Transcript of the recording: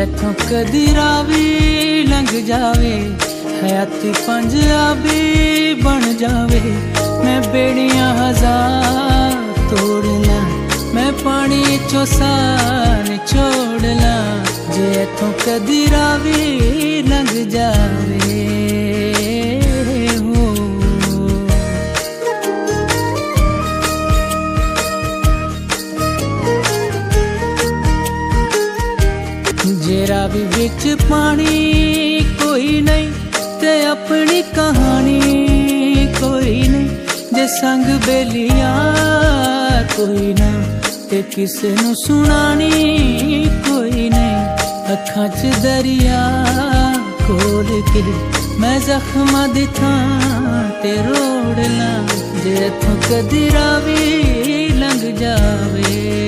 इथों कदी रावी लंघ जावे, हयाती पंजाबी बन जावे। मैं बेड़ियां हजार तोड़ ला, मैं पानी चो सार छोड़ ला, जे इथों कदी रावी लंघ जावे हो। जे रावी विच पानी कोई नहीं ते अपनी कहानी कोई नहीं, जे संग बेलिया कोई ना ते किसे नू सुनानी कोई नहीं। अखां च दरिया खोल के मैं जख्मां दी थां ते रोड़ ला, जे इथों कदी रावी लंघ जावे।